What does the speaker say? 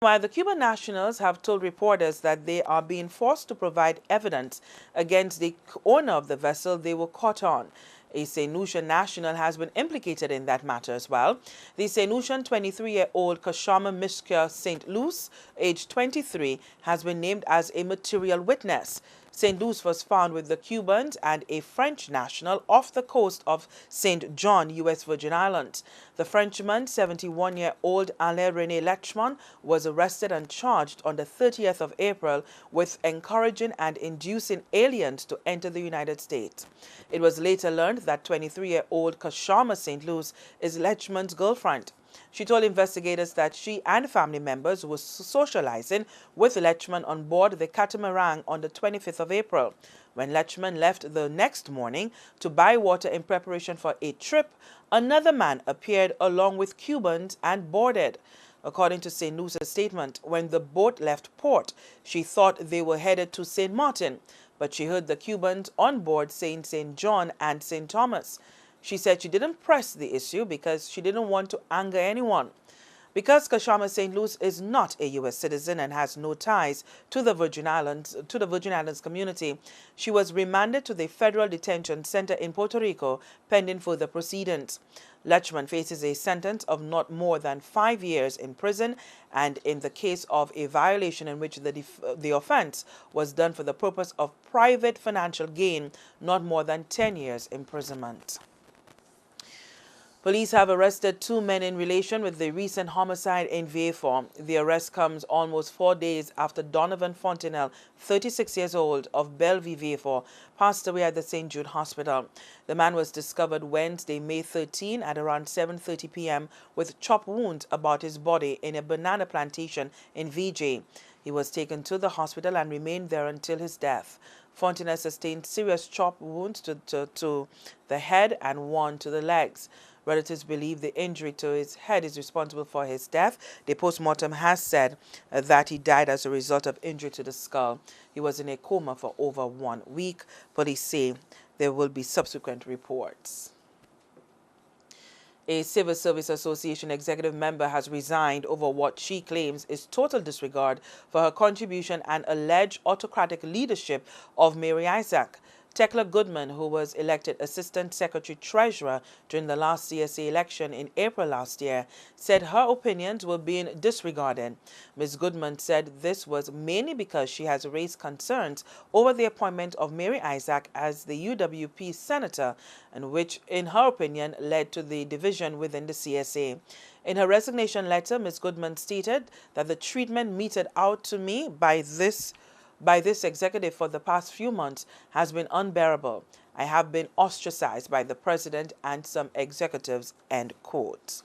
While the Cuban nationals have told reporters that they are being forced to provide evidence against the owner of the vessel they were caught on. A St. Lucian national has been implicated in that matter as well. The St. Lucian 23-year-old Kurchama Mishka St. Luce, aged 23, has been named as a material witness. St. Luce was found with the Cubans and a French national off the coast of St. John, U.S. Virgin Islands. The Frenchman, 71-year-old Alain René Lechman, was arrested and charged on the 30th of April with encouraging and inducing aliens to enter the United States. It was later learned that 23-year-old Kurchama St. Luce is Lechman's girlfriend. She told investigators that she and family members were socializing with Lechman on board the catamaran on the 25th of April. When Lechman left the next morning to buy water in preparation for a trip, another man appeared along with Cubans and boarded. According to St. Luce's statement, when the boat left port, she thought they were headed to St. Martin, but she heard the Cubans on board saying St. John and St. Thomas. She said she didn't press the issue because she didn't want to anger anyone. Because Kurchama St. Luce is not a U.S. citizen and has no ties to the Virgin Islands community, she was remanded to the Federal Detention Center in Puerto Rico pending further proceedings. Lechman faces a sentence of not more than 5 years in prison, and in the case of a violation in which the offense was done for the purpose of private financial gain, not more than 10 years imprisonment. Police have arrested 2 men in relation with the recent homicide in Vieux-Fort. The arrest comes almost 4 days after Donovan Fontenelle, 36 years old, of Bellevue, Vieux-Fort, passed away at the St. Jude Hospital. The man was discovered Wednesday, May 13, at around 7:30 p.m. with chop wounds about his body in a banana plantation in VJ. He was taken to the hospital and remained there until his death. Fontenelle sustained serious chop wounds to the head and one to the legs. Relatives believe the injury to his head is responsible for his death. The postmortem has said that he died as a result of injury to the skull. He was in a coma for over 1 week. Police say there will be subsequent reports. A Civil Service Association executive member has resigned over what she claims is total disregard for her contribution and alleged autocratic leadership of Mary Isaac. Tekla Goodman, who was elected Assistant Secretary Treasurer during the last CSA election in April last year, said her opinions were being disregarded. Ms. Goodman said this was mainly because she has raised concerns over the appointment of Mary Isaac as the UWP senator, and which, in her opinion, led to the division within the CSA. In her resignation letter, Ms. Goodman stated that the treatment meted out to me by this executive for the past few months has been unbearable. I have been ostracized by the president and some executives, end quote.